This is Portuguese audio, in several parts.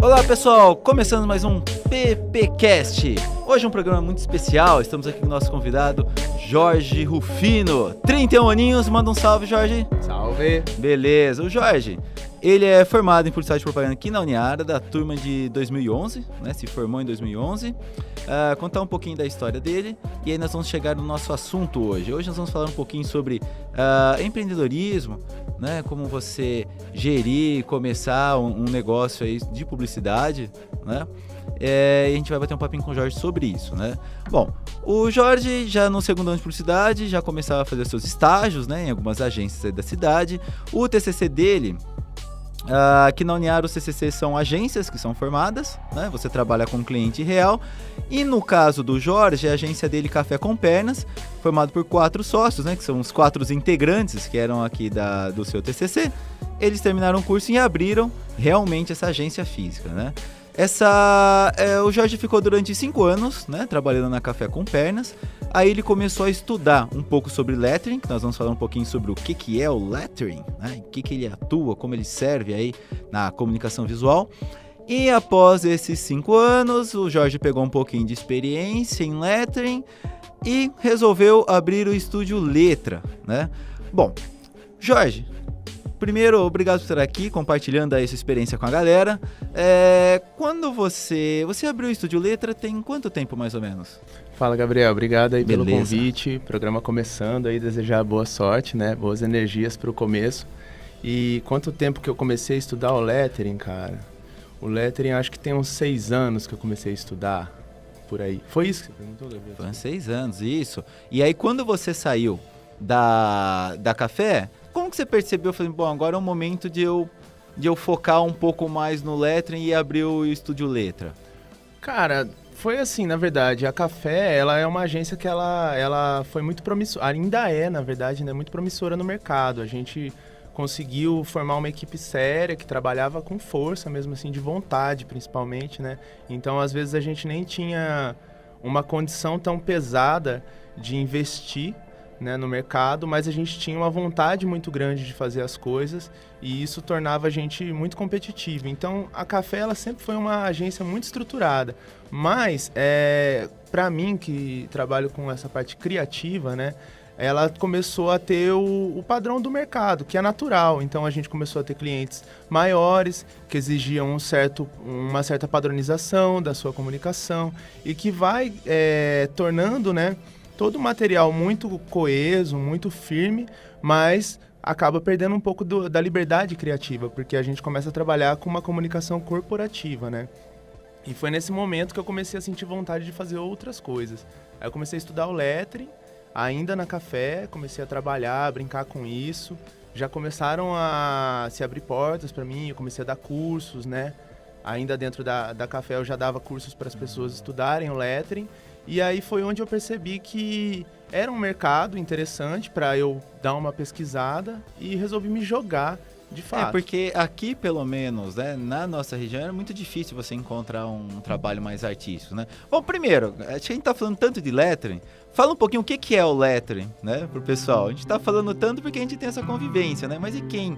Olá pessoal, começando mais um PPcast. Hoje é um programa muito especial, estamos aqui com o nosso convidado Jorge Rufino. 31 aninhos, manda um salve, Jorge. Salve. Beleza, o Jorge, ele é formado em Publicidade e Propaganda aqui na Uniara, da turma de 2011, né? Se formou em 2011. Contar um pouquinho da história dele e aí nós vamos chegar no nosso assunto hoje. Hoje nós vamos falar um pouquinho sobre empreendedorismo, né? Como você gerir, começar um negócio aí de publicidade, né? E a gente vai bater um papinho com o Jorge sobre isso, né? Bom, o Jorge já no segundo ano de publicidade já começava a fazer seus estágios, né? Em algumas agências da cidade. O TCC dele... aqui na Uniara os CCC são agências que são formadas, né? Você trabalha com um cliente real. E no caso do Jorge, a agência dele Café com Pernas, formado por 4 sócios, né? Que são os 4 integrantes que eram aqui do seu TCC. Eles terminaram o curso e abriram realmente essa agência física, né? O Jorge ficou durante 5 anos, né, trabalhando na Café com Pernas. Aí ele começou a estudar um pouco sobre lettering, que nós vamos falar um pouquinho sobre o que é o lettering, né, em que ele atua, como ele serve aí na comunicação visual. E após esses 5 anos, o Jorge pegou um pouquinho de experiência em lettering e resolveu abrir o estúdio Letra, né? Bom, Jorge, primeiro, obrigado por estar aqui, compartilhando aí essa experiência com a galera. Quando você abriu o Estúdio Letra, tem quanto tempo mais ou menos? Fala, Gabriel, obrigado aí pelo Beleza. convite, programa começando aí, desejar boa sorte, né, boas energias para o começo. E quanto tempo que eu comecei a estudar o lettering, cara? O lettering acho que tem uns 6 anos que eu comecei a estudar, por aí. Foi isso que você perguntou, Gabriel? Foi uns 6 anos, isso. E aí quando você saiu da Café... Como que você percebeu? Falei, bom, agora é o momento de eu focar um pouco mais no lettering e abrir o Estúdio Letra. Cara, foi assim, na verdade, a Café, ela é uma agência que ela foi muito promissora, ainda é, na verdade, né, muito promissora no mercado. A gente conseguiu formar uma equipe séria, que trabalhava com força mesmo assim, de vontade, principalmente, né? Então, às vezes, a gente nem tinha uma condição tão pesada de investir, né, no mercado, mas a gente tinha uma vontade muito grande de fazer as coisas e isso tornava a gente muito competitivo. Então, a Café ela sempre foi uma agência muito estruturada, mas para mim, que trabalho com essa parte criativa, né, ela começou a ter o padrão do mercado, que é natural. Então, a gente começou a ter clientes maiores, que exigiam uma certa padronização da sua comunicação e que vai tornando, né, todo o material muito coeso, muito firme, mas acaba perdendo um pouco da liberdade criativa, porque a gente começa a trabalhar com uma comunicação corporativa, né? E foi nesse momento que eu comecei a sentir vontade de fazer outras coisas. Aí eu comecei a estudar o lettering, ainda na Café, comecei a trabalhar, a brincar com isso. Já começaram a se abrir portas para mim, eu comecei a dar cursos, né? Ainda dentro da Café eu já dava cursos para as pessoas estudarem o lettering. E aí foi onde eu percebi que era um mercado interessante para eu dar uma pesquisada e resolvi me jogar de fato. Porque aqui, pelo menos, né, na nossa região, é muito difícil você encontrar um trabalho mais artístico, né? Bom, primeiro, a gente tá falando tanto de lettering, fala um pouquinho o que é o lettering, né, pro pessoal. A gente tá falando tanto porque a gente tem essa convivência, né? Mas e quem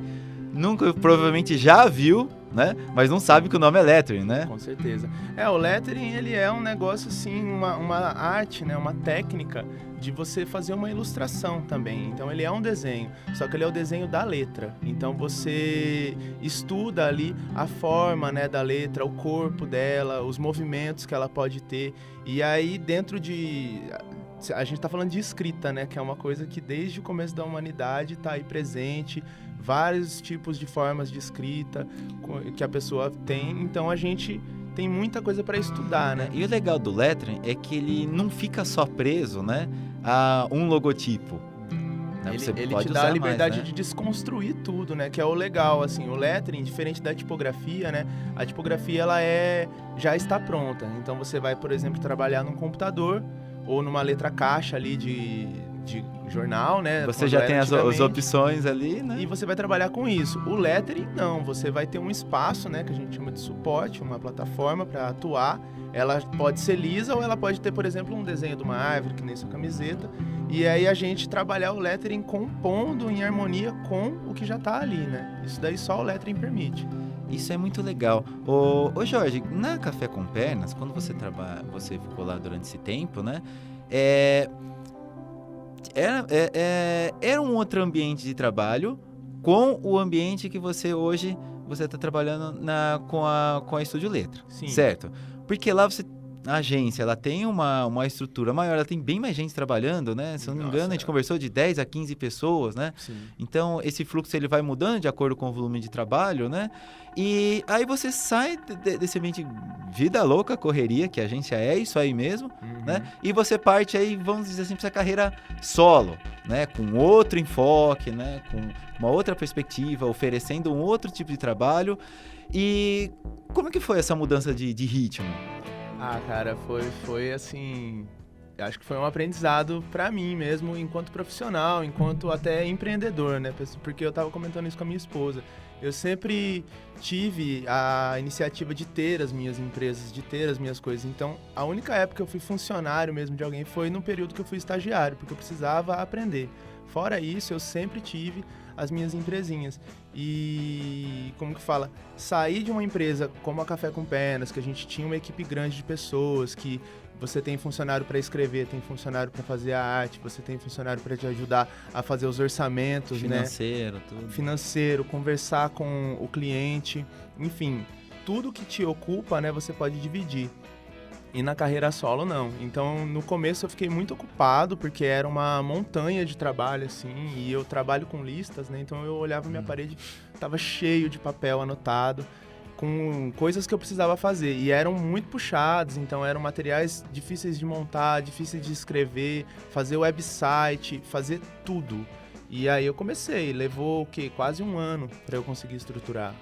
nunca, provavelmente já viu, né? Mas não sabe que o nome é lettering, né? Com certeza. O lettering, ele é um negócio assim, uma arte, né? Uma técnica de você fazer uma ilustração também. Então, ele é um desenho, só que ele é o desenho da letra. Então, você estuda ali a forma, né, da letra, o corpo dela, os movimentos que ela pode ter. E aí, dentro de... A gente está falando de escrita, né? Que é uma coisa que desde o começo da humanidade está aí presente, vários tipos de formas de escrita que a pessoa tem. Então a gente tem muita coisa para estudar, né? E o legal do lettering é que ele não fica só preso, né, a um logotipo. Ele te dá a liberdade de desconstruir tudo, né? Que é o legal, assim, o lettering, diferente da tipografia, né? A tipografia, ela já está pronta. Então você vai, por exemplo, trabalhar num computador ou numa letra caixa ali de jornal, né? Você já tem as opções ali, né? E você vai trabalhar com isso. O lettering, não. Você vai ter um espaço, né? Que a gente chama de suporte, uma plataforma para atuar. Ela pode ser lisa ou ela pode ter, por exemplo, um desenho de uma árvore, que nem sua camiseta. E aí a gente trabalhar o lettering compondo em harmonia com o que já está ali, né? Isso daí só o lettering permite. Isso é muito legal. Ô Jorge, na Café com Pernas, quando você ficou lá durante esse tempo, né? Era um outro ambiente de trabalho com o ambiente que você hoje está trabalhando com a Estúdio Letra, Sim. certo? Porque lá a agência, ela tem uma estrutura maior, ela tem bem mais gente trabalhando, né? Se eu não me engano, a gente conversou de 10 a 15 pessoas, né? Sim. Então, esse fluxo ele vai mudando de acordo com o volume de trabalho, né? E aí você sai desse ambiente vida louca, correria, que a agência é isso aí mesmo, né? E você parte aí, vamos dizer assim, para essa carreira solo, né? Com outro enfoque, né? Com uma outra perspectiva, oferecendo um outro tipo de trabalho. E como é que foi essa mudança de ritmo? Ah, cara, foi assim... Acho que foi um aprendizado pra mim mesmo, enquanto profissional, enquanto até empreendedor, né? Porque eu tava comentando isso com a minha esposa. Eu sempre tive a iniciativa de ter as minhas empresas, de ter as minhas coisas. Então, a única época que eu fui funcionário mesmo de alguém foi no período que eu fui estagiário, porque eu precisava aprender. Fora isso, eu sempre tive as minhas empresinhas. E, como que fala, sair de uma empresa como a Café com Pernas, que a gente tinha uma equipe grande de pessoas, que você tem funcionário para escrever, tem funcionário para fazer a arte, você tem funcionário para te ajudar a fazer os orçamentos, financeiro, né? Tudo. Financeiro, conversar com o cliente, enfim, tudo que te ocupa, né, você pode dividir. E na carreira solo, não. Então, no começo eu fiquei muito ocupado, porque era uma montanha de trabalho, assim, e eu trabalho com listas, né? Então, eu olhava minha parede, tava cheio de papel anotado, com coisas que eu precisava fazer. E eram muito puxados, então eram materiais difíceis de montar, difíceis de escrever, fazer website, fazer tudo. E aí eu comecei, levou o quê? Quase um ano para eu conseguir estruturar.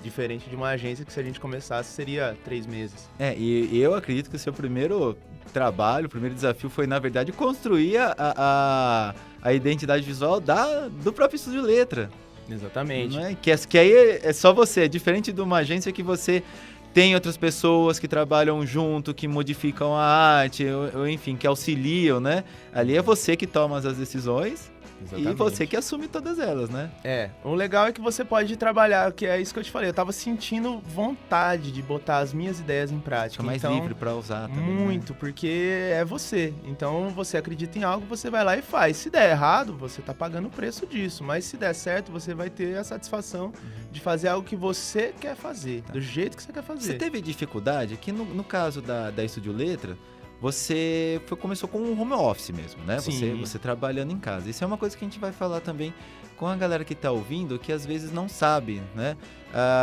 Diferente de uma agência que se a gente começasse seria 3 meses. E eu acredito que o seu primeiro trabalho, o primeiro desafio foi, na verdade, construir a identidade visual do próprio Estúdio Letra. Exatamente. Né? Que aí é só você, é diferente de uma agência que você tem outras pessoas que trabalham junto, que modificam a arte, ou enfim, que auxiliam, né? Ali é você que toma as decisões. Exatamente. E você que assume todas elas, né? O legal é que você pode trabalhar, que é isso que eu te falei, eu tava sentindo vontade de botar as minhas ideias em prática. Fica mais livre pra usar também. Muito, né? Porque é você. Então, você acredita em algo, você vai lá e faz. Se der errado, você tá pagando o preço disso. Mas se der certo, você vai ter a satisfação de fazer algo que você quer fazer, do jeito que você quer fazer. Você teve dificuldade? Que no caso da Estúdio Letra, você começou com um home office mesmo, né? Você trabalhando em casa. Isso é uma coisa que a gente vai falar também com a galera que está ouvindo, que às vezes não sabe, né?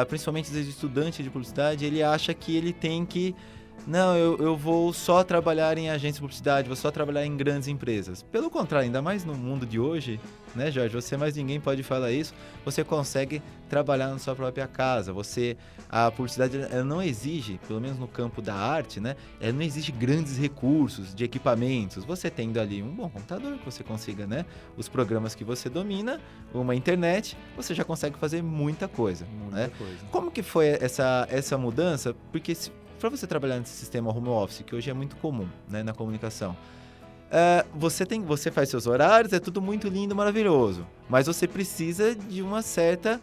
Principalmente às vezes o estudante de publicidade, ele acha que ele tem que... Não, eu vou só trabalhar em agência de publicidade, vou só trabalhar em grandes empresas. Pelo contrário, ainda mais no mundo de hoje, né, Jorge? Você mais ninguém pode falar isso. Você consegue trabalhar na sua própria casa. A publicidade ela não exige, pelo menos no campo da arte, né? Ela não exige grandes recursos de equipamentos. Você tendo ali um bom computador, que você consiga, né? Os programas que você domina, uma internet, você já consegue fazer muita coisa. Muita coisa. Como que foi essa mudança? Porque para você trabalhar nesse sistema home office, que hoje é muito comum, né, na comunicação, você faz seus horários, é tudo muito lindo, maravilhoso, mas você precisa de uma certa,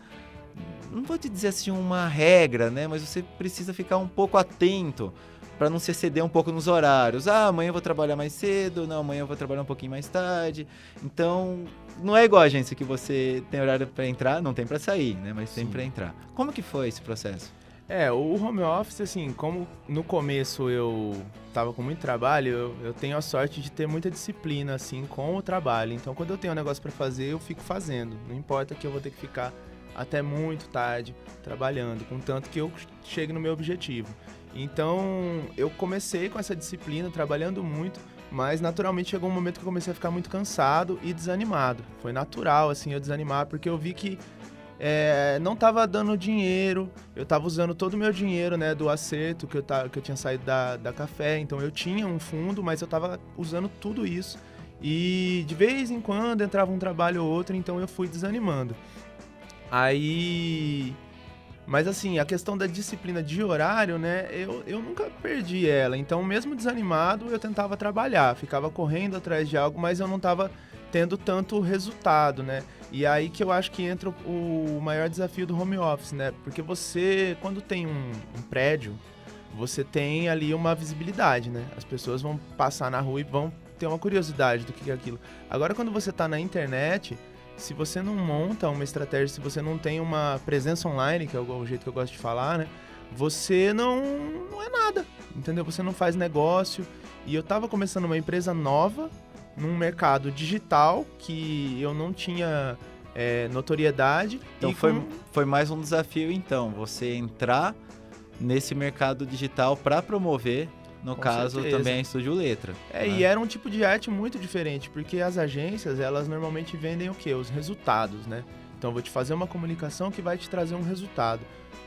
não vou te dizer assim uma regra, né, mas você precisa ficar um pouco atento para não se exceder um pouco nos horários. Amanhã eu vou trabalhar mais cedo, não, amanhã eu vou trabalhar um pouquinho mais tarde. Então, não é igual a agência que você tem horário para entrar, não tem para sair, né, mas tem para entrar. Como que foi esse processo? O home office, assim, como no começo eu tava com muito trabalho, eu tenho a sorte de ter muita disciplina, assim, com o trabalho. Então, quando eu tenho um negócio pra fazer, eu fico fazendo. Não importa que eu vou ter que ficar até muito tarde trabalhando, contanto que eu chegue no meu objetivo. Então, eu comecei com essa disciplina, trabalhando muito, mas naturalmente chegou um momento que eu comecei a ficar muito cansado e desanimado. Foi natural, assim, eu desanimar, porque eu vi que não tava dando dinheiro, eu tava usando todo o meu dinheiro, né, do acerto que eu tinha saído da Café, então eu tinha um fundo, mas eu tava usando tudo isso e de vez em quando entrava um trabalho ou outro, então eu fui desanimando. Mas assim, a questão da disciplina de horário, né, eu nunca perdi ela, então mesmo desanimado eu tentava trabalhar, ficava correndo atrás de algo, mas eu não tava tendo tanto resultado, né? E aí que eu acho que entra o maior desafio do home office, né? Porque você, quando tem um prédio, você tem ali uma visibilidade, né? As pessoas vão passar na rua e vão ter uma curiosidade do que é aquilo. Agora, quando você está na internet, se você não monta uma estratégia, se você não tem uma presença online, que é o jeito que eu gosto de falar, né? Você não é nada, entendeu? Você não faz negócio. E eu estava começando uma empresa nova, num mercado digital, que eu não tinha notoriedade. Então foi mais um desafio, então, você entrar nesse mercado digital para promover, no caso, certeza. também a Estúdio Letra. Né? E era um tipo de arte muito diferente, porque as agências, elas normalmente vendem o quê? Os resultados, né? Então, eu vou te fazer uma comunicação que vai te trazer um resultado.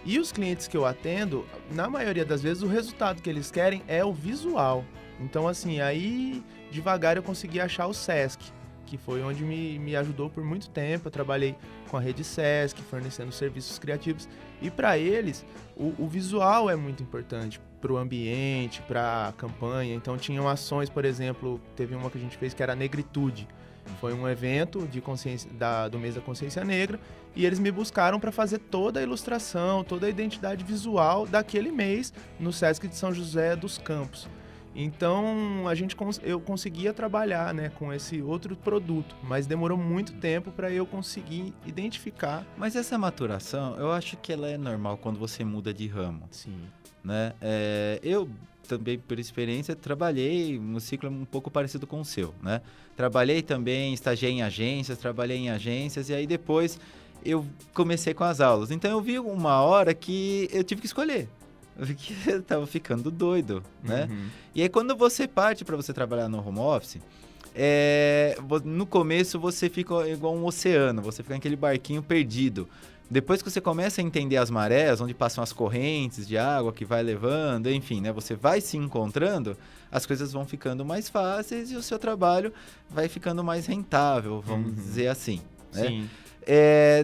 E os clientes que eu atendo, na maioria das vezes, o resultado que eles querem é o visual. Então, assim, aí devagar eu consegui achar o Sesc, que foi onde me ajudou por muito tempo. Eu trabalhei com a rede Sesc, fornecendo serviços criativos. E para eles, o visual é muito importante para o ambiente, para a campanha. Então, tinham ações, por exemplo, teve uma que a gente fez que era a Negritude. Foi um evento de consciência, do mês da consciência negra, e eles me buscaram para fazer toda a ilustração, toda a identidade visual daquele mês no Sesc de São José dos Campos. Então, eu conseguia trabalhar, né, com esse outro produto, mas demorou muito tempo para eu conseguir identificar. Mas essa maturação, eu acho que ela é normal quando você muda de ramo. Sim. Né? Eu também, por experiência, trabalhei um ciclo um pouco parecido com o seu, né? Trabalhei também, estagiei em agências, e aí depois eu comecei com as aulas. Então eu vi uma hora que eu tive que escolher. Porque eu tava ficando doido, né? Uhum. E aí quando você parte para você trabalhar no home office, no começo você fica igual um oceano, você fica naquele barquinho perdido. Depois que você começa a entender as marés, onde passam as correntes de água que vai levando, enfim, né? Você vai se encontrando, as coisas vão ficando mais fáceis e o seu trabalho vai ficando mais rentável, vamos dizer assim. Né? Sim.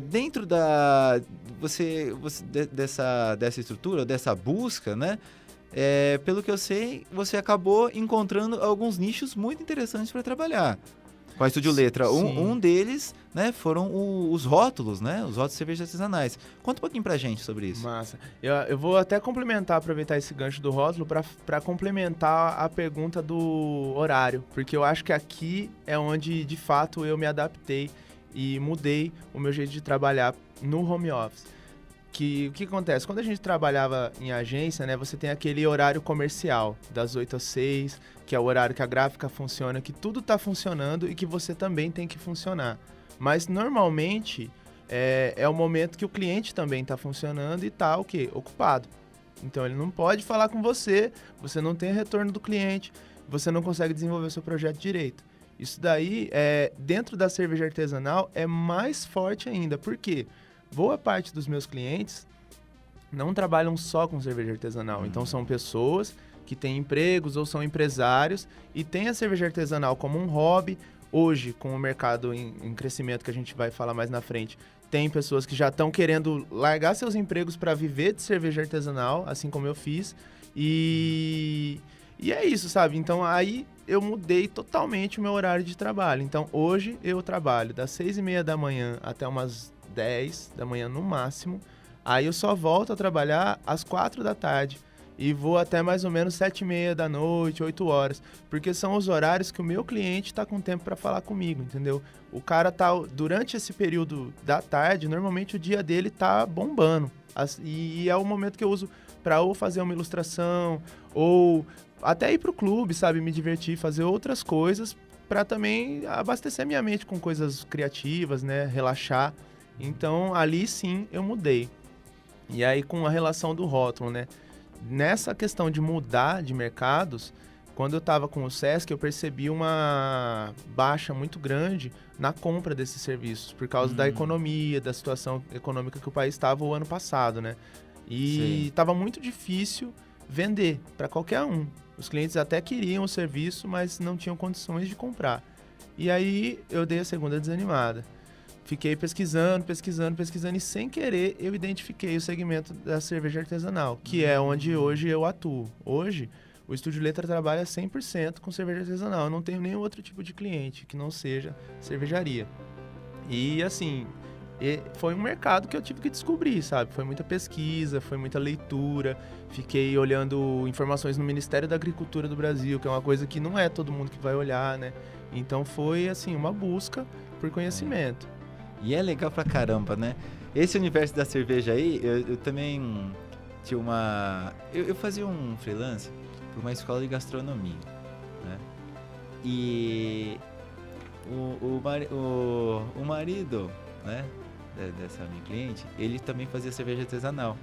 Dentro dessa estrutura, dessa busca, né? Pelo que eu sei, você acabou encontrando alguns nichos muito interessantes para trabalhar. Com a Estúdio Letra, um deles, né, foram os rótulos, né? Os rótulos de cervejas artesanais. Conta um pouquinho pra gente sobre isso. Massa. Eu vou até complementar, aproveitar esse gancho do rótulo para complementar a pergunta do horário, porque eu acho que aqui é onde, de fato, eu me adaptei e mudei o meu jeito de trabalhar no home office. O que acontece? Quando a gente trabalhava em agência, né, você tem aquele horário comercial, das 8 às 6, que é o horário que a gráfica funciona, que tudo está funcionando e que você também tem que funcionar. Mas, normalmente, é o momento que o cliente também está funcionando e está, o quê? Ocupado. Então, ele não pode falar com você, você não tem retorno do cliente, você não consegue desenvolver o seu projeto direito. Isso daí, dentro da cerveja artesanal, é mais forte ainda. Por quê? Boa parte dos meus clientes não trabalham só com cerveja artesanal. Então, são pessoas que têm empregos ou são empresários e têm a cerveja artesanal como um hobby. Hoje, com o mercado em crescimento, que a gente vai falar mais na frente, tem pessoas que já estão querendo largar seus empregos para viver de cerveja artesanal, assim como eu fiz. E é isso, sabe? Então, aí eu mudei totalmente o meu horário de trabalho. Então, hoje eu trabalho das 6h30 da manhã até umas 10 da manhã no máximo. Aí eu só volto a trabalhar às 4 da tarde e vou até mais ou menos 7h30 da noite, 8 horas, porque são os horários que o meu cliente está com tempo para falar comigo, entendeu? O cara tá, durante esse período da tarde, normalmente o dia dele tá bombando, e é o momento que eu uso para ou fazer uma ilustração, ou até ir pro clube, sabe, me divertir, fazer outras coisas, para também abastecer minha mente com coisas criativas, né, relaxar. Então, ali sim, eu mudei. E aí, com a relação do rótulo, né? Nessa questão de mudar de mercados, quando eu estava com o Sesc, eu percebi uma baixa muito grande na compra desses serviços, por causa da economia, da situação econômica que o país estava o ano passado, né? E estava muito difícil vender para qualquer um. Os clientes até queriam o serviço, mas não tinham condições de comprar. E aí, eu dei a segunda desanimada. Fiquei pesquisando e sem querer eu identifiquei o segmento da cerveja artesanal, que é onde hoje eu atuo. Hoje, o Estúdio Letra trabalha 100% com cerveja artesanal. Eu não tenho nenhum outro tipo de cliente que não seja cervejaria. E assim, foi um mercado que eu tive que descobrir, sabe? Foi muita pesquisa, foi muita leitura. Fiquei olhando informações no Ministério da Agricultura do Brasil, que é uma coisa que não é todo mundo que vai olhar, né? Então foi, assim, uma busca por conhecimento. E é legal pra caramba, né? Esse universo da cerveja aí, eu também tinha uma... Eu fazia um freelance para uma escola de gastronomia, né? E o marido, né, dessa minha cliente, ele também fazia cerveja artesanal.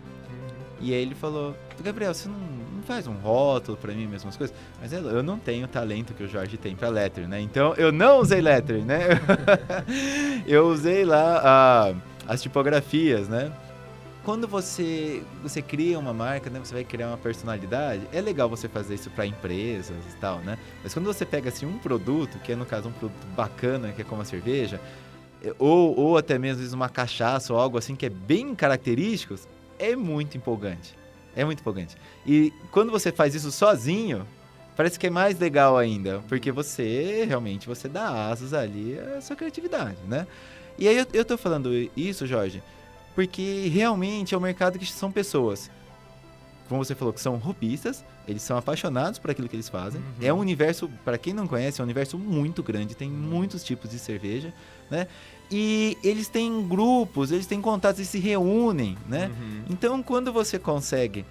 E aí ele falou, Gabriel, você não faz um rótulo pra mim, mesmas coisas? Mas eu não tenho o talento que o Jorge tem pra lettering, né? Então eu não usei lettering, né? Eu usei lá as tipografias, né? Quando você cria uma marca, né, você vai criar uma personalidade, é legal você fazer isso para empresas e tal, né? Mas quando você pega assim um produto, que é no caso um produto bacana, que é como a cerveja, ou até mesmo às vezes, uma cachaça ou algo assim que é bem característico, é muito empolgante. É muito empolgante. E quando você faz isso sozinho, parece que é mais legal ainda, porque você realmente dá asas ali à sua criatividade, né? E aí eu tô falando isso, Jorge, porque realmente é um mercado que são pessoas, como você falou, que são hobbyistas, eles são apaixonados por aquilo que eles fazem. É um universo, para quem não conhece, é um universo muito grande, tem muitos tipos de cerveja, né? E eles têm grupos, eles têm contatos, eles se reúnem, né? Então, quando você consegue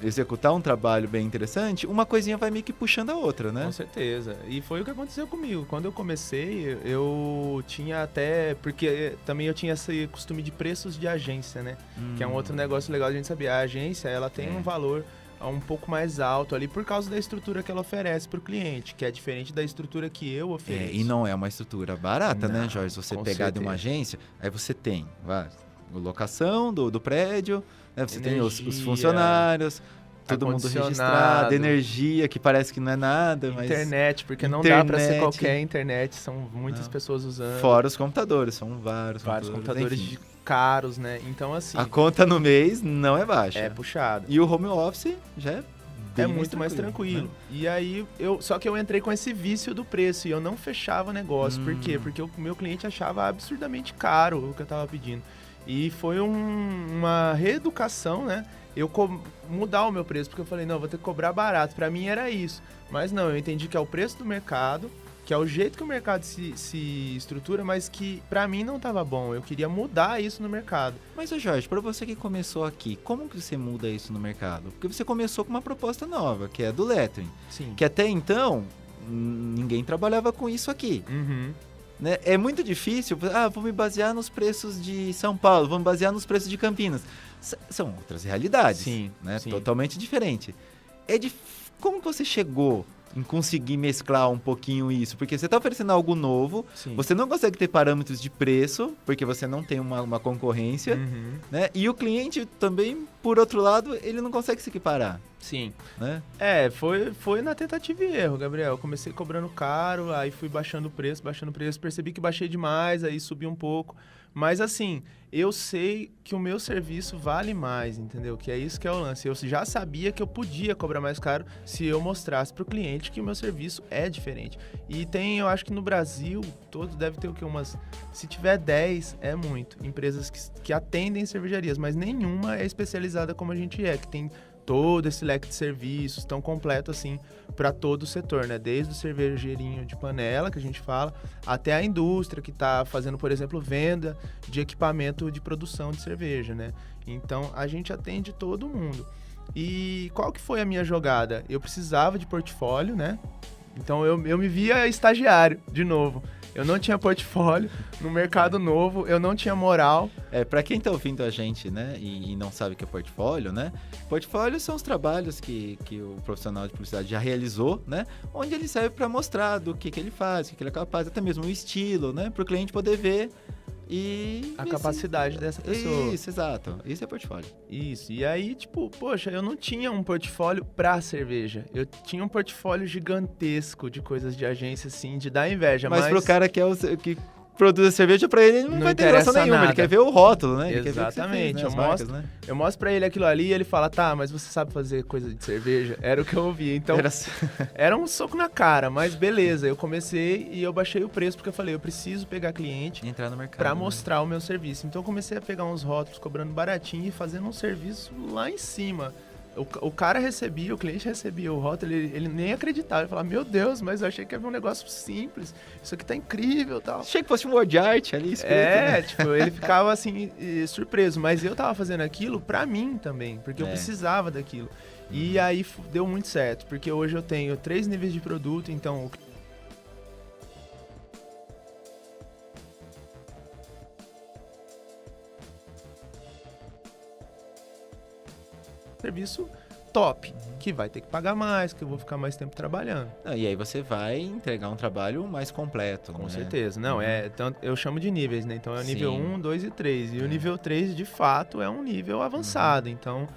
executar um trabalho bem interessante, uma coisinha vai meio que puxando a outra, né? Com certeza. E foi o que aconteceu comigo. Quando eu comecei, eu tinha até... Porque também eu tinha esse costume de preços de agência, né? Que é um outro negócio legal de a gente saber. A agência, ela tem um valor um pouco mais alto ali por causa da estrutura que ela oferece para o cliente, que é diferente da estrutura que eu ofereço. E não é uma estrutura barata, não, né, Jorge? Se você pegar certeza. de uma agência, aí você tem a locação do prédio, né? Você tem os funcionários, todo mundo registrado, energia, que parece que não é nada, mas... Internet, porque não dá para ser qualquer internet, são muitas pessoas usando. Fora os computadores, são vários computadores caros, né? Então, assim... A conta no mês não é baixa. É puxado. E o home office já é muito mais tranquilo. Né? E aí, só que eu entrei com esse vício do preço e eu não fechava negócio. Por quê? Porque o meu cliente achava absurdamente caro o que eu tava pedindo. E foi uma reeducação, né? Eu mudar o meu preço, porque eu falei, não, vou ter que cobrar barato. Pra mim era isso. Mas não, eu entendi que é o preço do mercado, que é o jeito que o mercado se estrutura, mas que pra mim não tava bom. Eu queria mudar isso no mercado. Mas, Jorge, pra você que começou aqui, como que você muda isso no mercado? Porque você começou com uma proposta nova, que é a do lettering. Sim. Que até então, ninguém trabalhava com isso aqui. Né? É muito difícil, vou me basear nos preços de São Paulo, vou me basear nos preços de Campinas. São outras realidades, sim, né? Sim. Totalmente diferente. Como que você chegou em conseguir mesclar um pouquinho isso? Porque você está oferecendo algo novo, você não consegue ter parâmetros de preço, porque você não tem uma concorrência, né? E o cliente também, por outro lado, ele não consegue se equiparar. Sim. Né? Foi na tentativa e erro, Gabriel. Eu comecei cobrando caro, aí fui baixando o preço, percebi que baixei demais, aí subi um pouco. Mas assim, eu sei que o meu serviço vale mais, entendeu? Que é isso que é o lance. Eu já sabia que eu podia cobrar mais caro se eu mostrasse para o cliente que o meu serviço é diferente. E eu acho que no Brasil, todo deve ter o quê? Se tiver 10, é muito. Empresas que atendem cervejarias, mas nenhuma é especializada como a gente é, que tem todo esse leque de serviços tão completo assim para todo o setor, né? Desde o cervejeirinho de panela, que a gente fala, até a indústria que está fazendo, por exemplo, venda de equipamento de produção de cerveja, né? Então, a gente atende todo mundo. E qual que foi a minha jogada? Eu precisava de portfólio, né? Então, eu me via estagiário, de novo. Eu não tinha portfólio, no mercado novo, eu não tinha moral. Para quem tá ouvindo a gente, né, e não sabe o que é portfólio, né? Portfólio são os trabalhos que o profissional de publicidade já realizou, né? Onde ele serve para mostrar do que ele faz, o que ele é capaz, até mesmo o estilo, né? Para o cliente poder ver e... a capacidade dessa pessoa. Isso, exato. Isso é portfólio. Isso. E aí, poxa, eu não tinha um portfólio pra cerveja. Eu tinha um portfólio gigantesco de coisas de agência, assim, de dar inveja. Mas pro cara que produz a cerveja, pra ele não vai ter graça interessa nenhuma. nada. Ele quer ver o rótulo, né? Ele quer ver o que você Exatamente. fez, né? As marcas, né? Eu mostro pra ele aquilo ali e ele fala, tá, mas você sabe fazer coisa de cerveja? Era o que eu ouvia. Então, era um soco na cara, mas beleza. Eu comecei e eu baixei o preço, porque eu falei, eu preciso pegar cliente Entrar no mercado. pra né? mostrar o meu serviço. Então, eu comecei a pegar uns rótulos cobrando baratinho e fazendo um serviço lá em cima. O cara recebia, o cliente recebia o rótulo, ele nem acreditava. Ele falava, meu Deus, mas eu achei que era um negócio simples. Isso aqui tá incrível e tal. Achei que fosse um word art ali, escrito, né? Tipo, ele ficava assim, surpreso. Mas eu tava fazendo aquilo pra mim também, porque eu precisava daquilo. E aí deu muito certo, porque hoje eu tenho 3 níveis de produto, então serviço top, que vai ter que pagar mais, que eu vou ficar mais tempo trabalhando. Ah, e aí você vai entregar um trabalho mais completo, Com né? certeza. Não, tanto, eu chamo de níveis, né? Então é o nível Sim. 1, 2 e 3. E o nível 3, de fato, é um nível avançado. Então,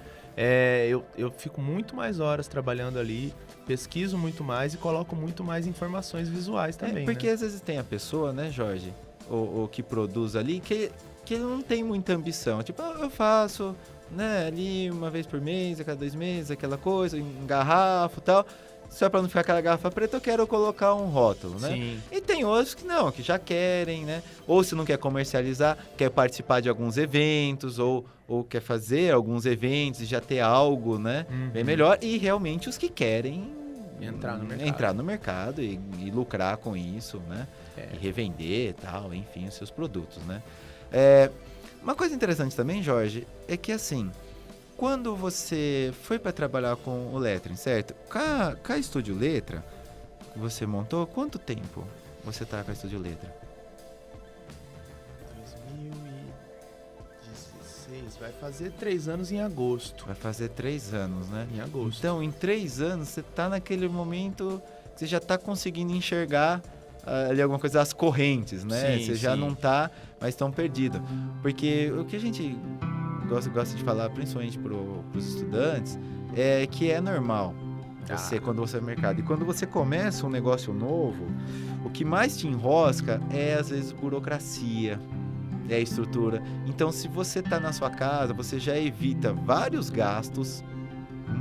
eu fico muito mais horas trabalhando ali, pesquiso muito mais e coloco muito mais informações visuais também, porque né? às vezes tem a pessoa, né, Jorge, o que produz ali, que ele não tem muita ambição. Tipo, eu faço, né, ali uma vez por mês, a cada 2 meses, aquela coisa, em garrafa e tal. Só pra não ficar aquela garrafa preta, eu quero colocar um rótulo, né? Sim. E tem outros que não, que já querem, né? Ou se não quer comercializar, quer participar de alguns eventos, ou quer fazer alguns eventos e já ter algo, né? Bem melhor. E realmente os que querem entrar no mercado e lucrar com isso, né? E revender e tal, enfim, os seus produtos, né? Uma coisa interessante também, Jorge, é que assim, quando você foi para trabalhar com o lettering, certo? Com a Estúdio Letra que você montou, quanto tempo você tá com a Estúdio Letra? 2016, vai fazer 3 anos em agosto. Vai fazer 3 anos, né? Em agosto. Então, em 3 anos, você tá naquele momento que você já tá conseguindo enxergar ali alguma coisa, as correntes, né? Sim, você já sim. não tá mais tão perdido. Porque o que a gente gosta de falar, principalmente pros estudantes, é que é normal quando você é no mercado. E quando você começa um negócio novo, o que mais te enrosca é, às vezes, burocracia, é a estrutura. Então, se você tá na sua casa, você já evita vários gastos,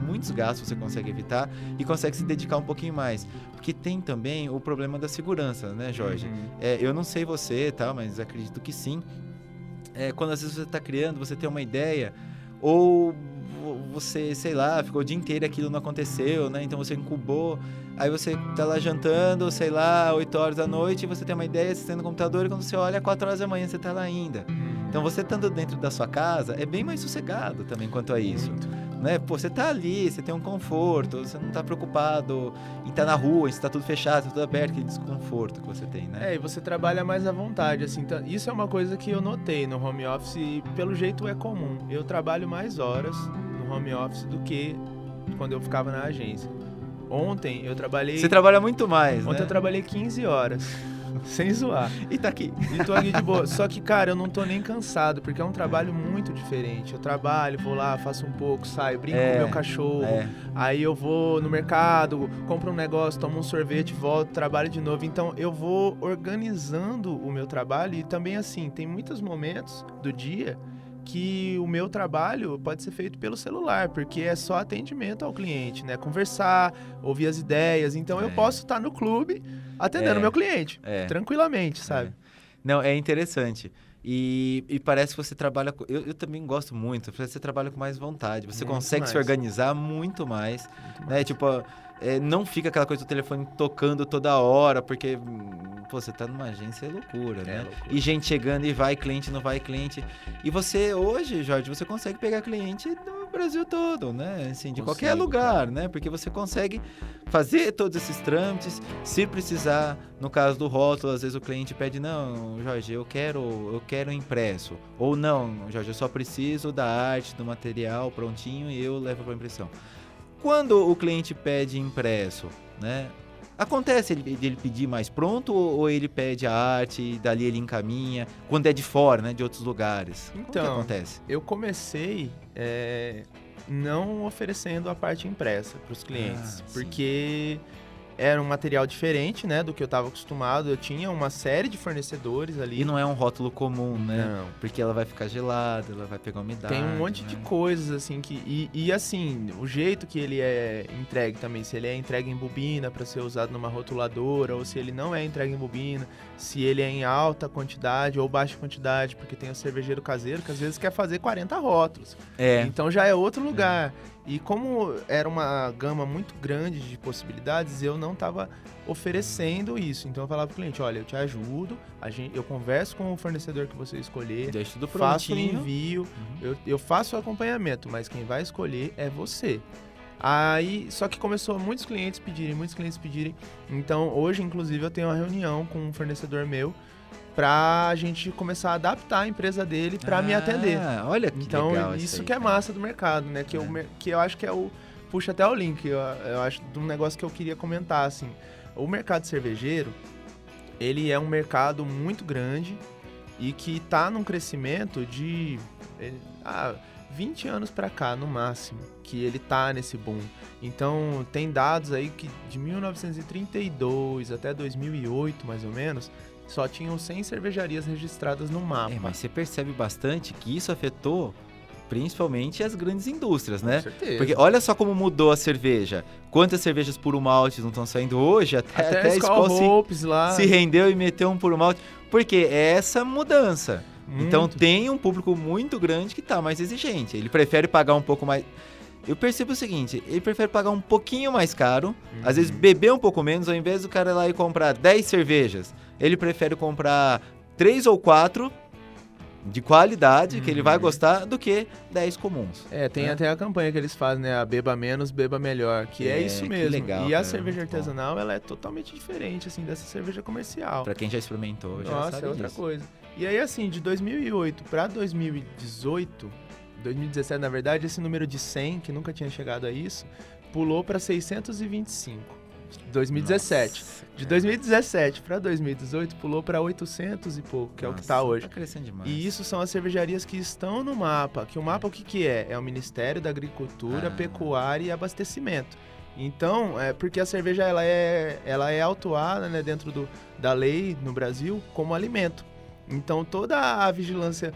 muitos gastos você consegue evitar e consegue se dedicar um pouquinho mais. Porque tem também o problema da segurança, né, Jorge? Eu não sei você, tá, mas acredito que sim. Quando às vezes você está criando, você tem uma ideia, ou você, sei lá, ficou o dia inteiro e aquilo não aconteceu, né? Então você incubou, aí você tá lá jantando, sei lá, 8 horas da noite, e você tem uma ideia, você está no computador, e quando você olha, 4 horas da manhã você tá lá ainda. Então você estando dentro da sua casa, é bem mais sossegado também quanto a isso. Né? Pô, você tá ali, você tem um conforto, você não tá preocupado em estar na rua, se tá tudo fechado, tá tudo aberto, aquele desconforto que você tem, né? E você trabalha mais à vontade, assim, então, isso é uma coisa que eu notei no home office e pelo jeito é comum. Eu trabalho mais horas no home office do que quando eu ficava na agência. Ontem eu trabalhei... Você trabalha muito mais, Ontem né? eu trabalhei 15 horas, sem zoar. E tá aqui. E tô aqui de boa. Só que, cara, eu não tô nem cansado, porque é um trabalho muito diferente. Eu trabalho, vou lá, faço um pouco, saio, brinco com o meu cachorro. Aí eu vou no mercado, compro um negócio, tomo um sorvete, volto, trabalho de novo. Então, eu vou organizando o meu trabalho e também, assim, tem muitos momentos do dia que o meu trabalho pode ser feito pelo celular, porque é só atendimento ao cliente, né? Conversar, ouvir as ideias. Então, eu posso estar no clube atendendo o meu cliente, tranquilamente, sabe? Não, é interessante. E parece que você trabalha... Eu também gosto muito. Você trabalha com mais vontade. Você Muito consegue mais. se organizar muito mais. Né? Tipo, não fica aquela coisa do telefone tocando toda hora, porque pô, você tá numa agência, é loucura, né? Loucura. E gente chegando e vai cliente, não vai cliente. E você, hoje, Jorge, você consegue pegar cliente do Brasil todo, né? Assim, de qualquer lugar, cara. né? Porque você consegue fazer todos esses trâmites. Se precisar, no caso do rótulo, às vezes o cliente pede, não, Jorge, eu quero impresso. Ou não, Jorge, eu só preciso da arte, do material prontinho e eu levo para impressão. Quando o cliente pede impresso, né? Acontece ele pedir mais pronto ou ele pede a arte e dali ele encaminha? Quando é de fora, né? De outros lugares. Como que acontece? Eu comecei não oferecendo a parte impressa para os clientes, porque era um material diferente, né, do que eu estava acostumado. Eu tinha uma série de fornecedores ali. E não é um rótulo comum, né? Não. Porque ela vai ficar gelada, ela vai pegar umidade. Tem um monte de coisas, assim, e assim, o jeito que ele é entregue também, se ele é entregue em bobina para ser usado numa rotuladora, ou se ele não é entregue em bobina, se ele é em alta quantidade ou baixa quantidade, porque tem o cervejeiro caseiro que às vezes quer fazer 40 rótulos. Então já é outro lugar. E como era uma gama muito grande de possibilidades, eu não estava oferecendo isso. Então eu falava pro cliente, olha, eu te ajudo, eu converso com o fornecedor que você escolher, faço o envio, eu faço o acompanhamento, mas quem vai escolher é você. Aí, só que começou muitos clientes pedirem. Então hoje, inclusive, eu tenho uma reunião com um fornecedor meu pra gente começar a adaptar a empresa dele pra me atender. Olha que então, legal isso aí, que é massa do mercado, né? Que eu acho que é o... Puxa até o link, eu acho de um negócio que eu queria comentar, assim. O mercado cervejeiro, ele é um mercado muito grande e que tá num crescimento de 20 anos pra cá, no máximo, que ele tá nesse boom. Então, tem dados aí que de 1932 até 2008, mais ou menos, só tinham 100 cervejarias registradas no mapa. Mas você percebe bastante que isso afetou principalmente as grandes indústrias, né? Com certeza. Porque olha só como mudou a cerveja. Quantas cervejas puro malte não estão saindo hoje? Até a Skol se rendeu e meteu um puro malte. Porque é essa mudança. Então tem um público muito grande que tá mais exigente. Ele prefere pagar um pouco mais... Eu percebo o seguinte, ele prefere pagar um pouquinho mais caro, às vezes beber um pouco menos, ao invés do cara ir lá e comprar 10 cervejas, ele prefere comprar 3 ou 4 de qualidade, que ele vai gostar, do que 10 comuns. Tem até a campanha que eles fazem, né? A beba menos, beba melhor, que é isso mesmo. Legal, e a cerveja artesanal, ela é totalmente diferente, assim, dessa cerveja comercial. Pra quem já experimentou, já Nossa, sabe é outra disso. coisa. E aí, assim, de 2008 pra 2018... 2017, na verdade, esse número de 100, que nunca tinha chegado a isso, pulou para 625. 2017. Nossa, de 2017 para 2018, pulou para 800 e pouco, que é o que está hoje. Tá crescendo demais. E isso são as cervejarias que estão no mapa. Que o mapa, o que é? É o Ministério da Agricultura, Pecuária e Abastecimento. Então, porque a cerveja ela é autuada, né, dentro da lei no Brasil como alimento. Então, toda a vigilância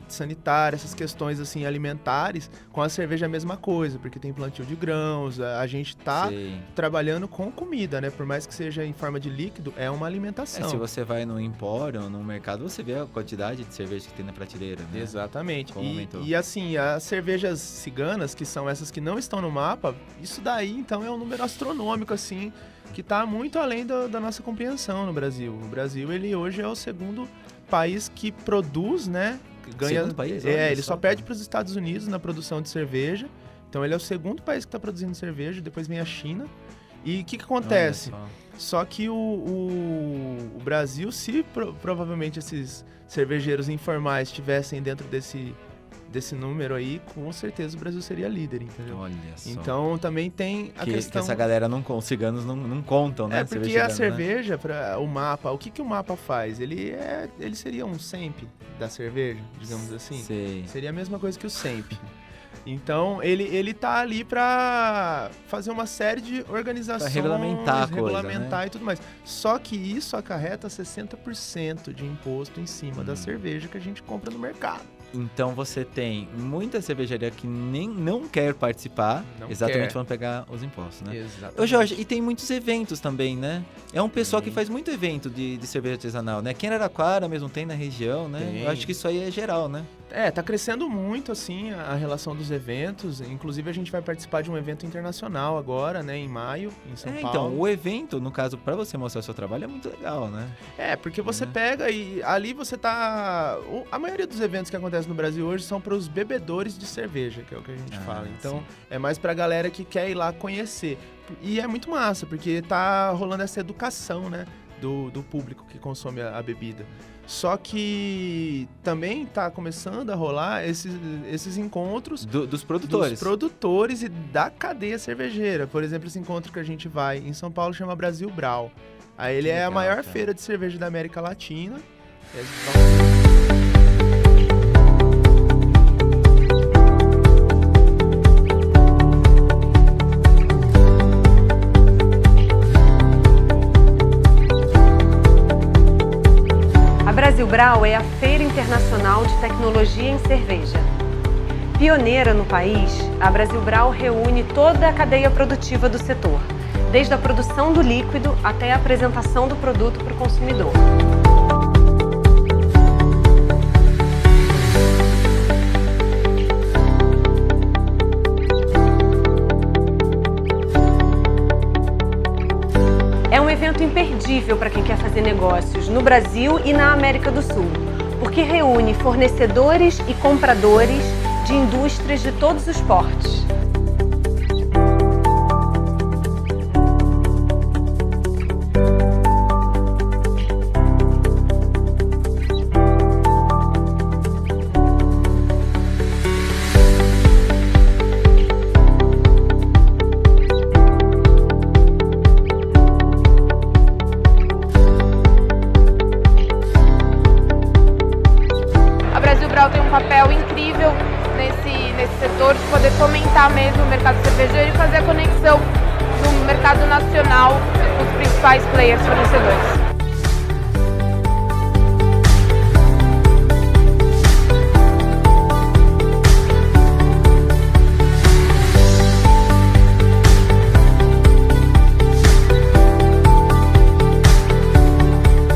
sanitária, essas questões assim alimentares, com a cerveja é a mesma coisa, porque tem plantio de grãos, a gente tá trabalhando com comida, né? Por mais que seja em forma de líquido, é uma alimentação. Se você vai no empório, no mercado, você vê a quantidade de cerveja que tem na prateleira, né? Exatamente. E assim, as cervejas ciganas, que são essas que não estão no mapa, isso daí, então, é um número astronômico, assim, que tá muito além da nossa compreensão no Brasil. O Brasil, ele hoje é o segundo país que produz, né? Ganha, segundo país? Ele só perde para os Estados Unidos na produção de cerveja. Então ele é o segundo país que está produzindo cerveja, depois vem a China. E o que acontece? Só que o Brasil, se provavelmente esses cervejeiros informais estivessem dentro desse número aí, com certeza o Brasil seria líder, entendeu? Olha só. Então também tem a questão... Que essa galera os ciganos não contam, né? Porque a cerveja, para o mapa, o que o mapa faz? Ele seria um SEMP da cerveja, digamos assim? Sei. Seria a mesma coisa que o SEMP. Então, ele tá ali para fazer uma série de organizações, pra regulamentar a coisa, né? E tudo mais. Só que isso acarreta 60% de imposto em cima da cerveja que a gente compra no mercado. Então você tem muita cervejaria que não quer participar, exatamente para não pegar os impostos, né? Exatamente. Ô Jorge, e tem muitos eventos também, né? É um pessoal que faz muito evento de cerveja artesanal, né? Aqui em Araraquara mesmo tem na região, né? Eu acho que isso aí é geral, né? Tá crescendo muito, assim, a relação dos eventos. Inclusive, a gente vai participar de um evento internacional agora, né? Em maio, em São Paulo. Então, o evento, no caso, para você mostrar o seu trabalho, é muito legal, né? Porque você pega e ali você tá... A maioria dos eventos que acontecem no Brasil hoje são para os bebedores de cerveja, que é o que a gente fala. Então, é mais pra galera que quer ir lá conhecer. E é muito massa, porque tá rolando essa educação, né? Do público que consome a bebida. Só que também está começando a rolar esses encontros dos produtores. Dos produtores e da cadeia cervejeira. Por exemplo, esse encontro que a gente vai em São Paulo chama Brasil Brau. Aí ele é a maior feira de cerveja da América Latina. Brau é a Feira Internacional de Tecnologia em Cerveja. Pioneira no país, a Brasil Brau reúne toda a cadeia produtiva do setor, desde a produção do líquido até a apresentação do produto para o consumidor. É um evento imperdível para quem quer fazer negócios no Brasil e na América do Sul, porque reúne fornecedores e compradores de indústrias de todos os portes. Tem um papel incrível nesse setor de poder fomentar mesmo o mercado cervejeiro e fazer a conexão do mercado nacional com os principais players fornecedores.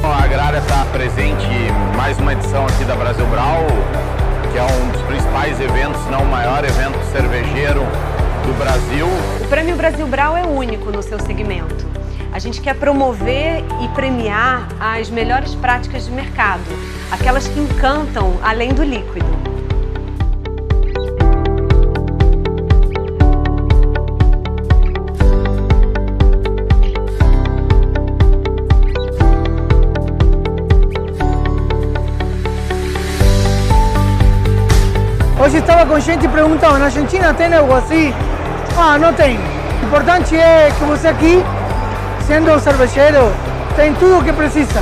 A Agrária está presente em mais uma edição aqui da Brasil Brau, que é um dos principais eventos, se não o maior evento cervejeiro do Brasil. O Prêmio Brasil Brau é único no seu segmento. A gente quer promover e premiar as melhores práticas de mercado, aquelas que encantam além do líquido. Hoje estava com gente perguntando, na Argentina tem algo assim? Ah, não tem. O importante é que você aqui, sendo cervejeiro, tem tudo o que precisa.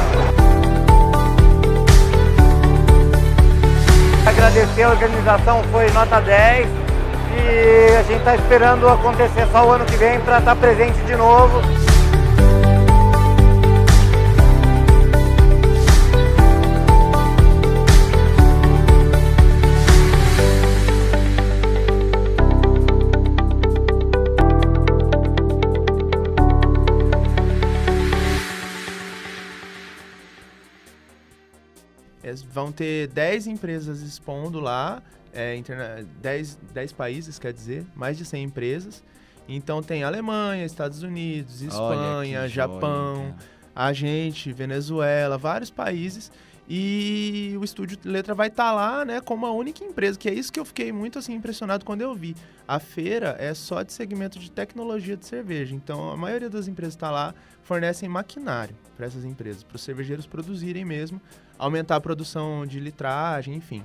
Agradecer a organização, foi nota 10 e a gente está esperando acontecer só o ano que vem para estar presente de novo. Vão ter 10 empresas expondo lá, 10 países, quer dizer, mais de 100 empresas. Então tem Alemanha, Estados Unidos, Espanha, Japão, a gente, Venezuela, vários países. E o Estúdio Letra vai estar lá, né, como a única empresa, que é isso que eu fiquei muito assim impressionado quando eu vi. A feira é só de segmento de tecnologia de cerveja, então a maioria das empresas está lá, fornecem maquinário para essas empresas, para os cervejeiros produzirem mesmo, aumentar a produção de litragem, enfim.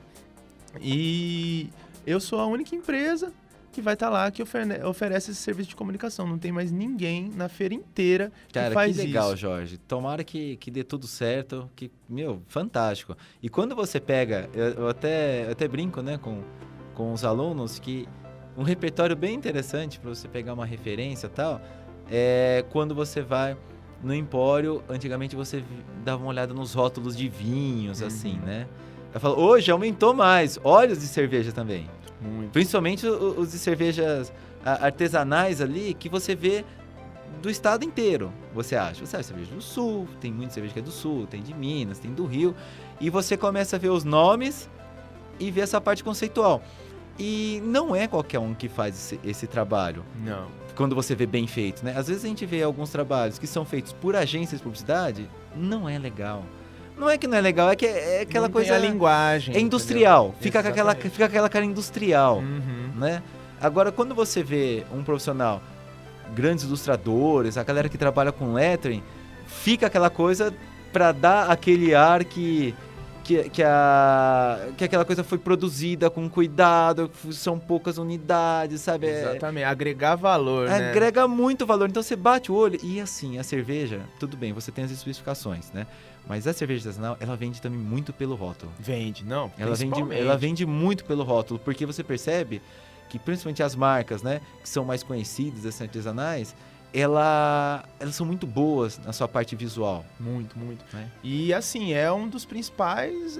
E eu sou a única empresa que vai estar lá, que oferece esse serviço de comunicação. Não tem mais ninguém na feira inteira que faz isso. Cara, que legal, Jorge. Tomara que dê tudo certo, que, fantástico. E quando você pega, eu até brinco, né, com os alunos, que um repertório bem interessante para você pegar uma referência e tal, é quando você vai no empório, antigamente você dava uma olhada nos rótulos de vinhos, assim, né? Eu falo, hoje aumentou mais, óleos de cerveja também. Muito. Principalmente os de cervejas artesanais ali, que você vê do estado inteiro, você acha cerveja do Sul, tem muita cerveja que é do Sul, tem de Minas, tem do Rio, e você começa a ver os nomes e ver essa parte conceitual. E não é qualquer um que faz esse trabalho. Não. Quando você vê bem feito, né? Às vezes a gente vê alguns trabalhos que são feitos por agências de publicidade, não é legal. Não é que não é legal, é que é aquela não coisa... Tem a linguagem. É industrial, fica com Exatamente. aquela cara industrial, Uhum. né? Agora, quando você vê um profissional, grandes ilustradores, a galera que trabalha com lettering, fica aquela coisa para dar aquele ar que aquela coisa foi produzida com cuidado, são poucas unidades, sabe? Exatamente, agregar valor, né? Agrega muito valor. Então você bate o olho e assim, a cerveja, tudo bem, você tem as especificações, né? Mas a cerveja artesanal, ela vende também muito pelo rótulo. Vende, não. Ela vende muito pelo rótulo, porque você percebe que principalmente as marcas, né, que são mais conhecidas, assim, artesanais, elas são muito boas na sua parte visual. Muito, muito. Né? E assim, é um dos principais...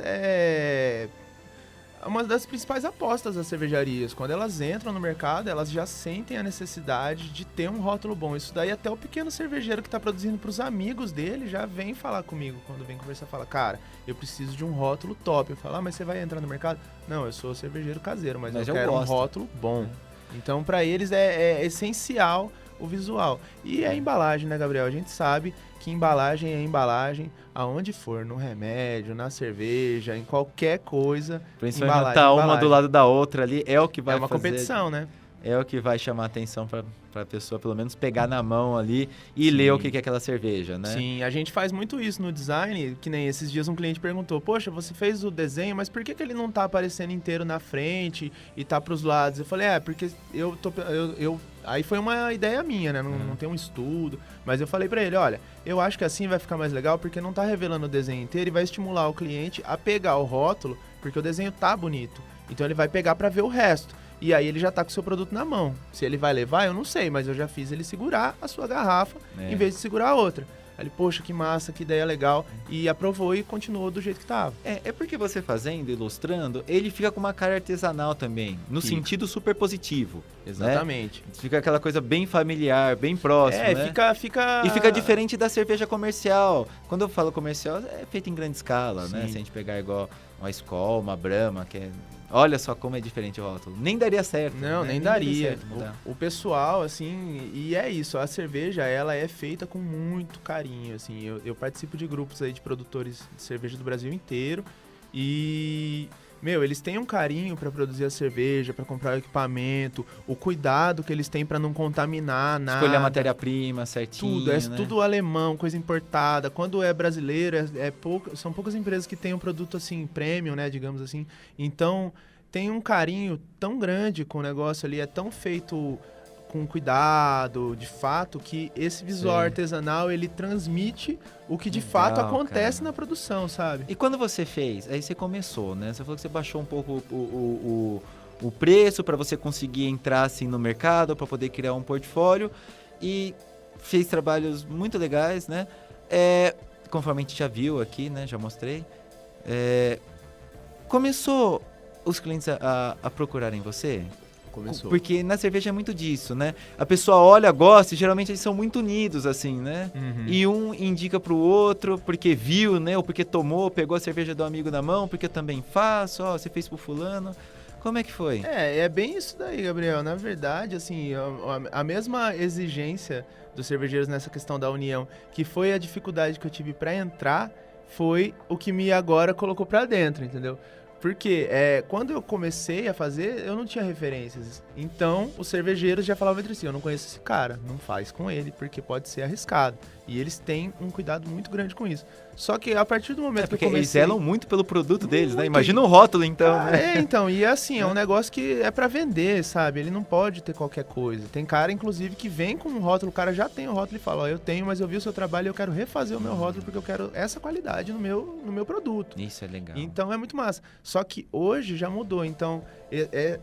Uma das principais apostas das cervejarias. Quando elas entram no mercado, elas já sentem a necessidade de ter um rótulo bom. Isso daí até o pequeno cervejeiro que está produzindo para os amigos dele já vem falar comigo. Quando vem conversar, fala, cara, eu preciso de um rótulo top. Eu falo, mas você vai entrar no mercado? Não, eu sou cervejeiro caseiro, mas eu quero um rótulo bom. Então, para eles é essencial o visual. E a embalagem, né, Gabriel? A gente sabe que embalagem é embalagem, aonde for, no remédio, na cerveja, em qualquer coisa. Principalmente tá uma do lado da outra ali, é o que vai fazer. É uma competição, né? É o que vai chamar a atenção para a pessoa, pelo menos, pegar na mão ali e ler o que é aquela cerveja, né? Sim, a gente faz muito isso no design, que nem esses dias um cliente perguntou, poxa, você fez o desenho, mas por que ele não tá aparecendo inteiro na frente e tá pros lados? Eu falei, porque Aí foi uma ideia minha, né? Não tem um estudo, mas eu falei para ele, olha, eu acho que assim vai ficar mais legal porque não tá revelando o desenho inteiro e vai estimular o cliente a pegar o rótulo, porque o desenho tá bonito. Então ele vai pegar para ver o resto. E aí ele já tá com o seu produto na mão. Se ele vai levar, eu não sei, mas eu já fiz ele segurar a sua garrafa em vez de segurar a outra. Aí ele, poxa, que massa, que ideia legal. E aprovou e continuou do jeito que tava. É porque você fazendo, ilustrando, ele fica com uma cara artesanal também. No sentido super positivo. Exatamente. Né? Fica aquela coisa bem familiar, bem próxima, né? Fica... E fica diferente da cerveja comercial. Quando eu falo comercial, é feito em grande escala, né? Se a gente pegar igual uma Skol, uma Brahma, que é... Olha só como é diferente o rótulo. Nem daria certo. Não, né? nem daria. O pessoal, assim, e é isso. A cerveja, ela é feita com muito carinho, assim. Eu participo de grupos aí de produtores de cerveja do Brasil inteiro e... eles têm um carinho para produzir a cerveja, para comprar o equipamento, o cuidado que eles têm para não contaminar nada. Escolher a matéria-prima certinho, tudo, né? Tudo alemão, coisa importada. Quando é brasileiro, são poucas empresas que têm um produto assim, premium, né, digamos assim. Então, tem um carinho tão grande com o negócio ali, é tão feito com cuidado, de fato, que esse visual artesanal, ele transmite o que de fato acontece na produção, sabe? E quando você fez, aí você começou, né? Você falou que você baixou um pouco o preço para você conseguir entrar assim no mercado, para poder criar um portfólio e fez trabalhos muito legais, né? Conforme a gente já viu aqui, né? Já mostrei. Começou os clientes a procurarem você? Começou. Porque na cerveja é muito disso, né? A pessoa olha, gosta e geralmente eles são muito unidos, assim, né? E um indica pro outro porque viu, né? Ou porque tomou, pegou a cerveja do amigo na mão, porque eu também faço, você fez pro fulano. Como é que foi? É bem isso daí, Gabriel. Na verdade, assim, a mesma exigência dos cervejeiros nessa questão da união, que foi a dificuldade que eu tive para entrar, foi o que me agora colocou para dentro, entendeu? Porque quando eu comecei a fazer, eu não tinha referências. Então, os cervejeiros já falavam entre si, eu não conheço esse cara, não faz com ele, porque pode ser arriscado. E eles têm um cuidado muito grande com isso. Só que a partir do momento que eu comecei... eles zelam muito pelo produto deles, né? Imagina um rótulo, então, né? Então, e assim, é um negócio que é pra vender, sabe? Ele não pode ter qualquer coisa. Tem cara, inclusive, que vem com um rótulo, o cara já tem o rótulo e fala, eu tenho, mas eu vi o seu trabalho e eu quero refazer o meu rótulo porque eu quero essa qualidade no meu produto. Isso é legal. Então, é muito massa. Só que hoje já mudou, então,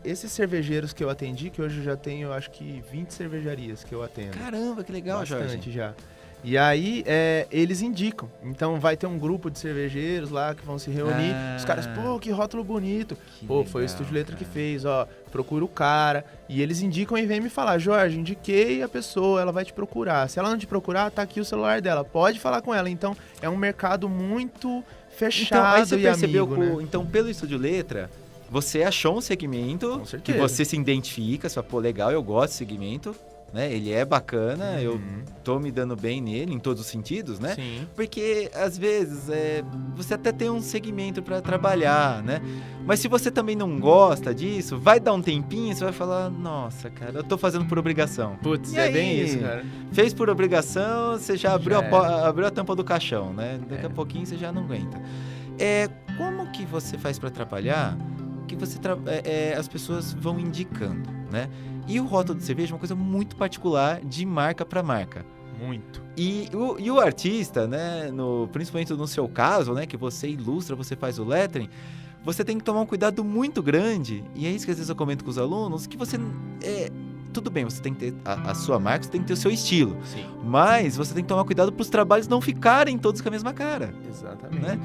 esses cervejeiros que eu atendi, que hoje eu já tenho, acho que 20 cervejarias que eu atendo. Caramba, que legal, bastante Jorge. já. E aí, eles indicam. Então, vai ter um grupo de cervejeiros lá que vão se reunir. Os caras, que rótulo bonito. Legal, foi o Estúdio Letra que fez, procura o cara. E eles indicam e vêm me falar, Jorge, indiquei a pessoa, ela vai te procurar. Se ela não te procurar, tá aqui o celular dela. Pode falar com ela. Então, é um mercado muito fechado então, aí você e percebeu amigo, né? Então, pelo Estúdio Letra, você achou um segmento que você se identifica, você fala, legal, eu gosto desse segmento. Né? Ele é bacana, eu tô me dando bem nele, em todos os sentidos, né? Sim. Porque, às vezes, você até tem um segmento para trabalhar, né? Mas se você também não gosta disso, vai dar um tempinho, você vai falar, nossa, cara, eu tô fazendo por obrigação. Putz, bem isso, cara. Fez por obrigação, você já abriu a tampa do caixão, né? Daqui a pouquinho você já não aguenta. Como que você faz para trabalhar que as pessoas vão indicando, né? E o rótulo de cerveja é uma coisa muito particular de marca para marca. Muito. E o artista, né, principalmente no seu caso, né, que você ilustra, você faz o lettering, você tem que tomar um cuidado muito grande, e é isso que às vezes eu comento com os alunos, que você tudo bem, você tem que ter a sua marca, você tem que ter o seu estilo. Sim. Mas você tem que tomar cuidado para os trabalhos não ficarem todos com a mesma cara. Exatamente. Né?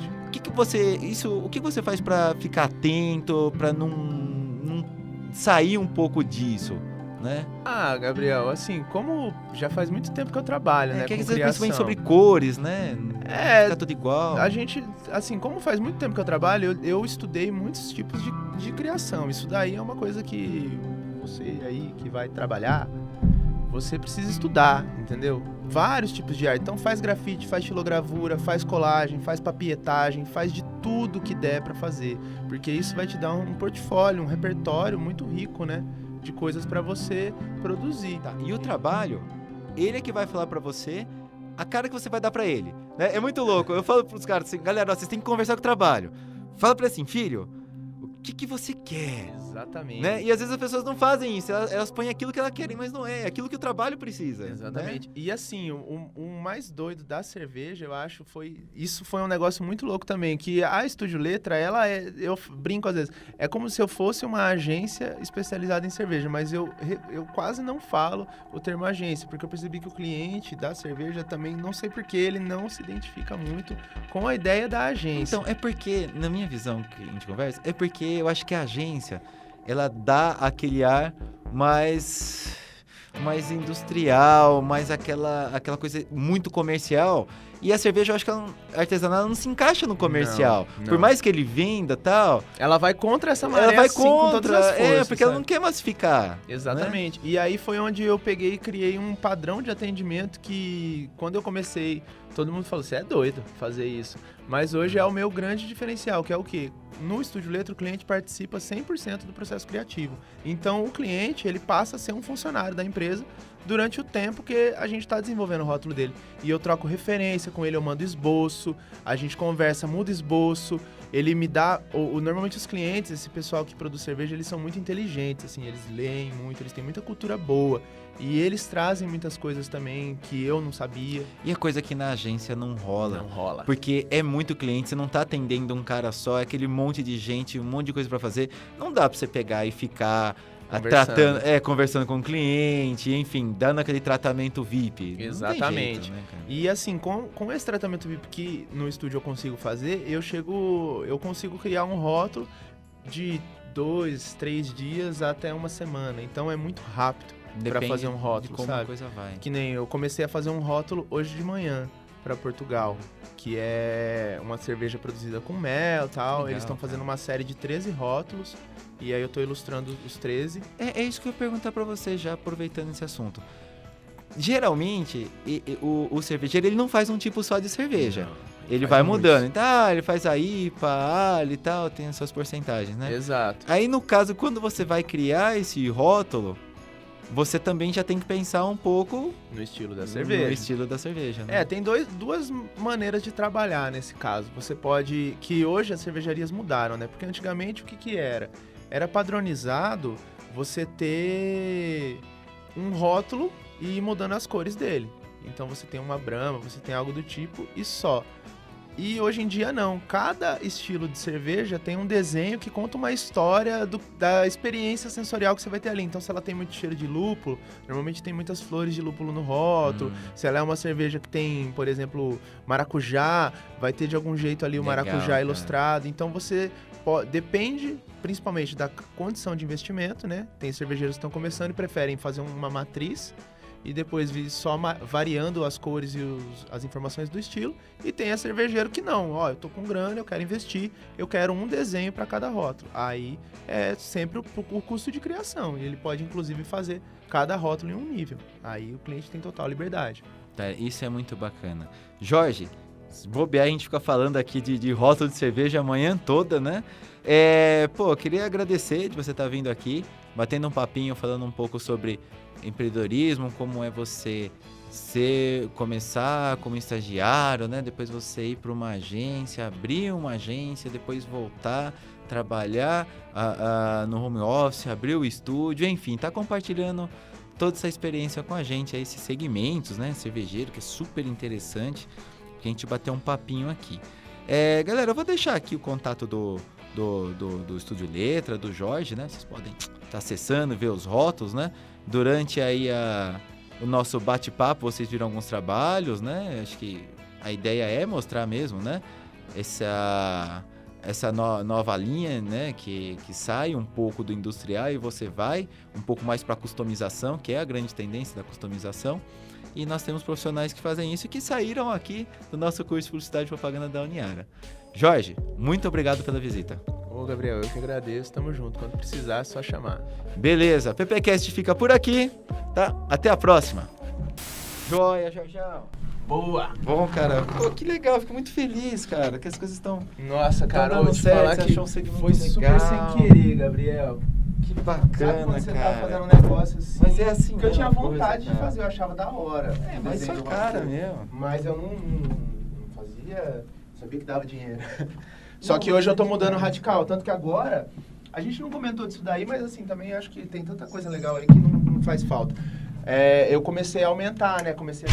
O que você faz para ficar atento, para não sair um pouco disso, né? Ah, Gabriel, assim, como já faz muito tempo que eu trabalho, né, que com às vezes criação. principalmente sobre cores, né? Fica tudo igual. A gente, assim, como faz muito tempo que eu trabalho, eu estudei muitos tipos de criação. Isso daí é uma coisa que você aí que vai trabalhar, você precisa estudar, entendeu? Vários tipos de arte. Então faz grafite, faz xilogravura, faz colagem, faz papietagem, faz de tudo que der pra fazer. Porque isso vai te dar um portfólio, um repertório muito rico, né? De coisas pra você produzir. Tá, e o trabalho, ele é que vai falar pra você a cara que você vai dar pra ele, né? É muito louco. Eu falo pros caras assim, galera, ó, vocês têm que conversar com o trabalho. Fala pra ele assim, filho, o que você quer? Exatamente. Né? E às vezes as pessoas não fazem isso, elas põem aquilo que elas querem, mas não é aquilo que o trabalho precisa. Exatamente. Né? E assim, o mais doido da cerveja, eu acho, isso foi um negócio muito louco também, que a Estúdio Letra, eu brinco às vezes, é como se eu fosse uma agência especializada em cerveja, mas eu quase não falo o termo agência, porque eu percebi que o cliente da cerveja também, não sei por que, ele não se identifica muito com a ideia da agência. Então, é porque, na minha visão que a gente conversa, é porque eu acho que a agência, ela dá aquele ar mais industrial, mais aquela coisa muito comercial. E a cerveja, eu acho que a artesanal não se encaixa no comercial. Não. Por mais que ele venda e tal... Ela vai contra essa maré, ela vai assim, com todas as forças, porque ela não quer massificar. Exatamente. Né? E aí foi onde eu peguei e criei um padrão de atendimento que, quando eu comecei, todo mundo falou, você é doido fazer isso. Mas hoje é o meu grande diferencial, que é o quê? No Estúdio Letra, o cliente participa 100% do processo criativo. Então, o cliente, ele passa a ser um funcionário da empresa durante o tempo que a gente está desenvolvendo o rótulo dele. E eu troco referência com ele, eu mando esboço, a gente conversa, muda esboço, ele me dá... Normalmente os clientes, esse pessoal que produz cerveja, eles são muito inteligentes, assim, eles leem muito, eles têm muita cultura boa. E eles trazem muitas coisas também que eu não sabia. E a coisa que na agência não rola. Não rola. Porque é muito cliente, você não tá atendendo um cara só, é aquele monte de gente, um monte de coisa pra fazer. Não dá pra você pegar e ficar conversando com o cliente, enfim, dando aquele tratamento VIP. Exatamente. Não tem jeito, né, cara? E assim, com esse tratamento VIP que no estúdio eu consigo fazer, eu consigo criar um rótulo de 2, 3 dias até uma semana. Então é muito rápido para fazer um rótulo, de como sabe? A coisa vai. Que nem eu comecei a fazer um rótulo hoje de manhã para Portugal, que é uma cerveja produzida com mel e tal. Legal, eles estão fazendo uma série de 13 rótulos e aí eu tô ilustrando os 13. É isso que eu ia perguntar para você, já aproveitando esse assunto. Geralmente, o cervejeiro, ele não faz um tipo só de cerveja. Não, ele vai mudando. Então, ele faz a IPA, a ALE e tal, tem as suas porcentagens, né? Exato. Aí, no caso, quando você vai criar esse rótulo, você também já tem que pensar um pouco no estilo da cerveja. No estilo da cerveja, né? Tem duas maneiras de trabalhar nesse caso. Você pode... Que hoje as cervejarias mudaram, né? Porque antigamente o que era? Era padronizado você ter um rótulo e ir mudando as cores dele. Então você tem uma Brahma, você tem algo do tipo e só. E hoje em dia não. Cada estilo de cerveja tem um desenho que conta uma história da experiência sensorial que você vai ter ali. Então se ela tem muito cheiro de lúpulo, normalmente tem muitas flores de lúpulo no rótulo. Se ela é uma cerveja que tem, por exemplo, maracujá, vai ter de algum jeito ali o maracujá ilustrado. Então você depende principalmente da condição de investimento, né? Tem cervejeiros que estão começando e preferem fazer uma matriz e depois vir só variando as cores e as informações do estilo. E tem a cervejeiro que não, eu tô com grana, eu quero investir, eu quero um desenho para cada rótulo. Aí é sempre o custo de criação, e ele pode inclusive fazer cada rótulo em um nível. Aí o cliente tem total liberdade. Tá, isso é muito bacana. Jorge, se bobear, a gente fica falando aqui de rótulo de cerveja a manhã toda, né? Eu queria agradecer de você estar vindo aqui, batendo um papinho, falando um pouco sobre empreendedorismo, como é você começar como estagiário, né? Depois você ir para uma agência, abrir uma agência, depois voltar, trabalhar no home office, abrir o estúdio, enfim, tá compartilhando toda essa experiência com a gente, aí, esses segmentos, né? Cervejeiro, que é super interessante, que a gente bateu um papinho aqui. Galera, eu vou deixar aqui o contato do do Estúdio Letra, do Jorge, né? Vocês podem estar acessando, ver os rótulos, né? Durante aí o nosso bate-papo, vocês viram alguns trabalhos, né? Acho que a ideia é mostrar mesmo, né? Essa nova linha, né? Que sai um pouco do industrial e você vai um pouco mais para a customização, que é a grande tendência da customização. E nós temos profissionais que fazem isso e que saíram aqui do nosso curso de Publicidade e Propaganda da Uniara. Jorge, muito obrigado pela visita. Ô, Gabriel, eu que agradeço. Tamo junto. Quando precisar, é só chamar. Beleza, PPcast fica por aqui, tá? Até a próxima. Joia, Jorjão. Boa! Bom, cara. Pô, que legal. Fico muito feliz, cara, que as coisas estão... Nossa, cara, dando vou te certo, falar você que achou um segmento foi super legal. sem querer, Gabriel. Que Sabe bacana, quando você cara. tá fazendo um negócio assim? Mas é assim que eu tinha mesmo a vontade coisa, de cara. fazer, eu achava da hora. Mas sua cara mesmo. Mas eu não fazia, sabia que dava dinheiro. Só que hoje eu tô mudando radical, tanto que agora, a gente não comentou disso daí, mas assim, também acho que tem tanta coisa legal aí que não faz falta. Eu comecei a aumentar, né? Comecei a...